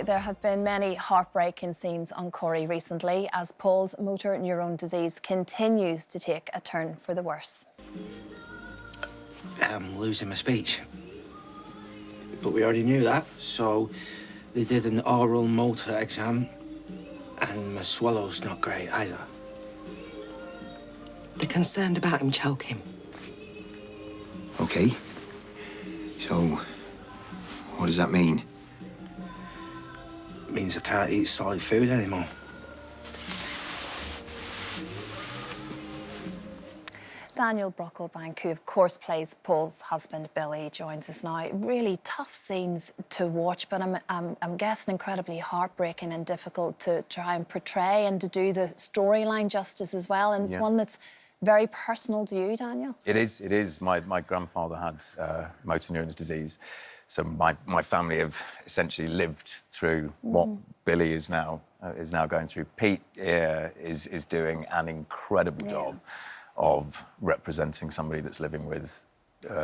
There have been many heartbreaking scenes on Corrie recently as Paul's motor neurone disease continues to take a turn for the worse. I'm losing my speech. But we already knew that, so they did an oral motor exam, and my swallow's not great either. They're concerned about him choking. OK. So, what does that mean? It means I can't eat solid food anymore. Daniel Brocklebank, who of course plays Paul's husband Billy, joins us now. Really tough scenes to watch, but I'm guessing incredibly heartbreaking and difficult to try and portray and to do the storyline justice as well. And it's one that's very personal to you, Daniel. It is. It is. My grandfather had motor neurone disease, so my family have essentially lived through what Billy is now going through. Pete is doing an incredible job of representing somebody that's living with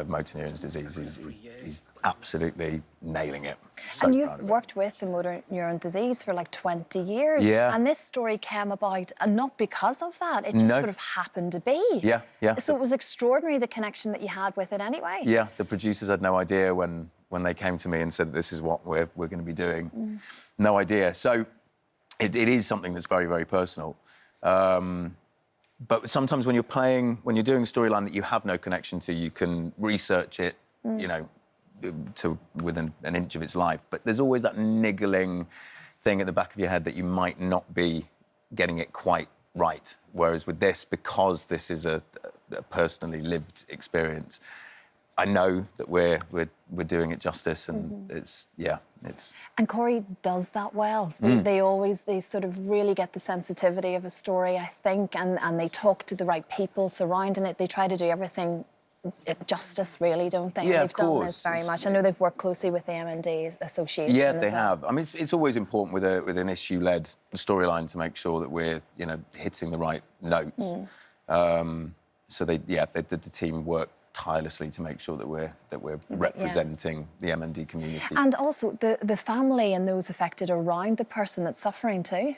motor neurone disease. He's absolutely nailing it. So and you've worked with the motor neurone disease for like 20 years. Yeah. And this story came about not because of that. It just sort of happened to be. Yeah, yeah. So it was extraordinary, the connection that you had with it anyway. Yeah, the producers had no idea when they came to me and said, this is what we're going to be doing. No idea. So it is something that's very, very personal. But sometimes when you're doing a storyline that you have no connection to, you can research it, you know, to within an inch of its life. But there's always that niggling thing at the back of your head that you might not be getting it quite right. Whereas with this, because this is a personally lived experience, I know that we're doing it justice, and it's. And Corrie does that well. They sort of really get the sensitivity of a story, I think, and they talk to the right people surrounding it. They try to do everything justice, really, don't they? Yeah, and they've done this very much. I know they've worked closely with the M&D Association. Yeah, they have. I mean, it's always important with an issue-led storyline to make sure that we're hitting the right notes. So the team work tirelessly to make sure that we're representing the M&D community. And also the family and those affected around the person that's suffering too.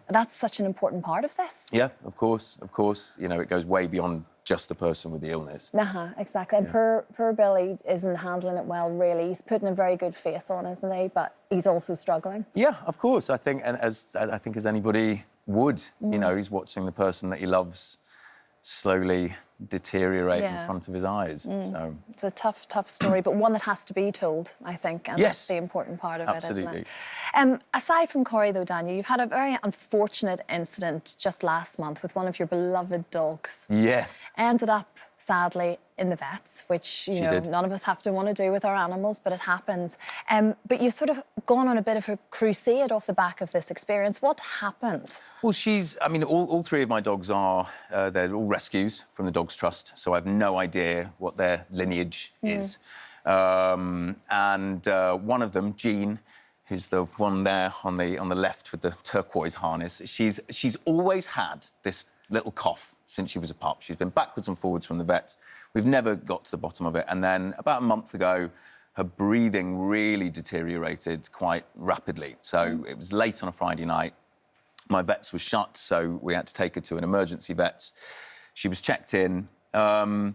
That's such an important part of this. Yeah, of course. You know, it goes way beyond just the person with the illness. Exactly. And poor Billy isn't handling it well, really. He's putting a very good face on, isn't he? But he's also struggling. Yeah, of course. I think, and as anybody would, you know, he's watching the person that he loves slowly deteriorate in front of his eyes. So it's a tough story, but one that has to be told, I think, and that's the important part of it, isn't it? Aside from Corrie, though, Daniel, you've had a very unfortunate incident just last month with one of your beloved dogs. Yes. Ended up, sadly, in the vets, which, you know, none of us have to want to do with our animals, but it happens. But you've sort of gone on a bit of a crusade off the back of this experience. What happened? Well, I mean, all three of my dogs are, they're all rescues from the Dogs Trust, so I have no idea what their lineage is. And one of them, Jean, who's the one there on the left with the turquoise harness, she's always had this little cough since she was a pup. She's been backwards and forwards from the vets. We've never got to the bottom of it. And then about a month ago, her breathing really deteriorated quite rapidly. So it was late on a Friday night. My vets were shut, so we had to take her to an emergency vet. She was checked in. And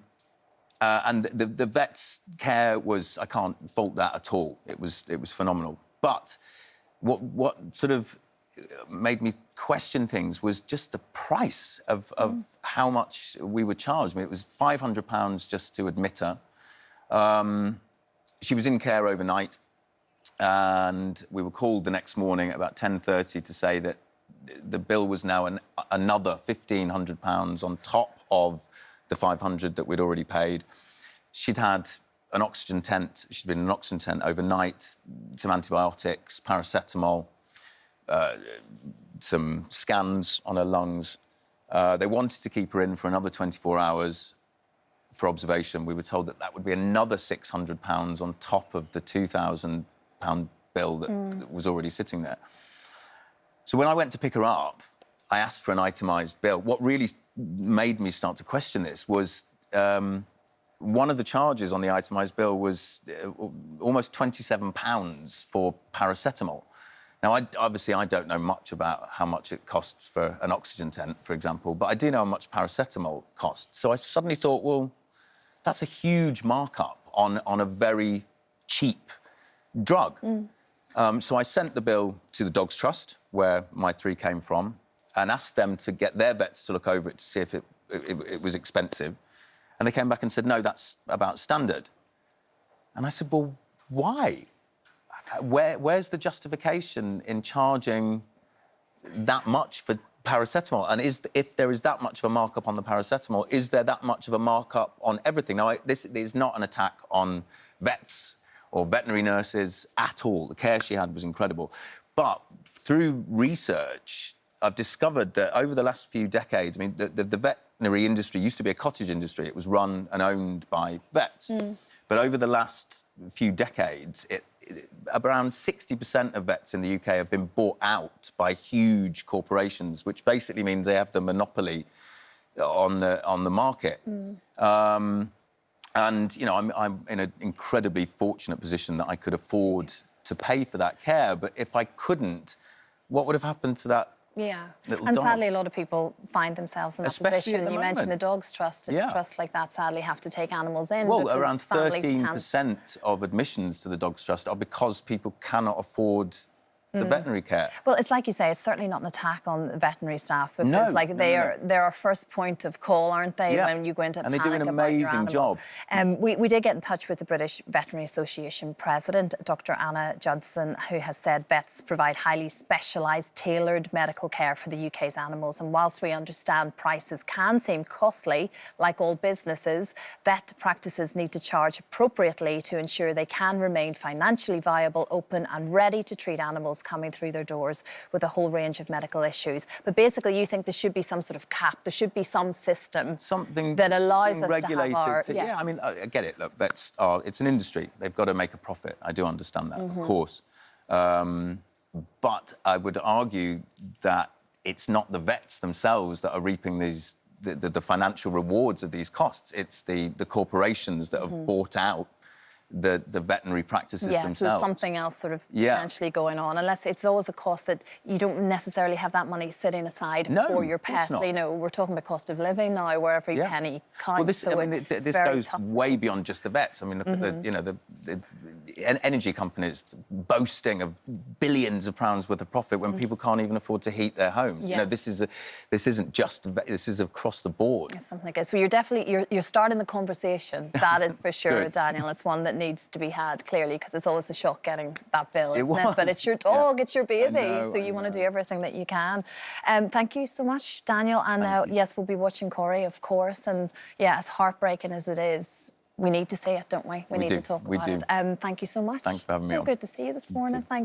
the vet's care was, I can't fault that at all. It was phenomenal. But what sort of made me question things was just the price of how much we were charged. I mean, it was £500 just to admit her. She was in care overnight, and we were called the next morning at about 10:30 to say that the bill was now another £1,500 on top of the £500 that we'd already paid. She'd had an oxygen tent. She'd been in an oxygen tent overnight, some antibiotics, paracetamol, some scans on her lungs. They wanted to keep her in for another 24 hours for observation. We were told that would be another £600 on top of the £2,000 bill that was already sitting there. So when I went to pick her up, I asked for an itemised bill. What really made me start to question this was one of the charges on the itemised bill was almost £27 for paracetamol. Now, obviously, I don't know much about how much it costs for an oxygen tent, for example, but I do know how much paracetamol costs. So I suddenly thought, well, that's a huge markup on a very cheap drug. So I sent the bill to the Dogs Trust, where my 3 came from, and asked them to get their vets to look over it to see if it was expensive. And they came back and said, no, that's about standard. And I said, well, why? Where's the justification in charging that much for paracetamol? And if there is that much of a markup on the paracetamol, is there that much of a markup on everything? Now, this is not an attack on vets or veterinary nurses at all. The care she had was incredible. But through research, I've discovered that over the last few decades, I mean, the veterinary industry used to be a cottage industry. It was run and owned by vets. But over the last few decades, around 60% of vets in the UK have been bought out by huge corporations, which basically means they have the monopoly on the market. And, you know, I'm in an incredibly fortunate position that I could afford to pay for that care. But if I couldn't, what would have happened to that little and dog? sadly, a lot of people find themselves in that Especially position. at the You mentioned moment. the Dogs Trust. It's trusts like that, sadly, have to take animals in. Well, because around families can't. 13% of admissions to the Dogs Trust are because people cannot afford the veterinary care. Well, it's like you say, it's certainly not an attack on the veterinary staff, because No, like they're our first point of call, aren't they? Yeah. When you go into And they do an panic about your amazing animal. job. We did get in touch with the British Veterinary Association president, Dr. Anna Judson, who has said vets provide highly specialised, tailored medical care for the UK's animals. And whilst we understand prices can seem costly, like all businesses, vet practices need to charge appropriately to ensure they can remain financially viable, open and ready to treat animals coming through their doors with a whole range of medical issues. But basically, you think there should be some sort of cap, there should be some system that allows us regulated to have our... Yeah, I mean, I get it. Look, vets are... It's an industry. They've got to make a profit. I do understand that, of course. But I would argue that it's not the vets themselves that are reaping the financial rewards of these costs. It's the corporations that have bought out the veterinary practices themselves. So there's something else sort of potentially going on, unless it's always a cost that you don't necessarily have that money sitting aside for your pet. You know, we're talking about cost of living now, where every penny counts. Well, this goes way beyond just the vets. I mean, look at the energy companies boasting of billions of pounds worth of profit when people can't even afford to heat their homes. You know, this isn't just this is across the board. It's something like this. Well, you're definitely you're starting the conversation. That is for sure, Daniel. It's one that needs to be had clearly, because it's always a shock getting that bill, isn't it? But it's your dog, it's your baby, so you want to do everything that you can. Thank you so much, Daniel. And yes, we'll be watching Corrie, of course. And yeah, as heartbreaking as it is, we need to say it, don't we? We need to talk about it. Thank you so much. Thanks for having me on. So good to see you this morning. Thank you.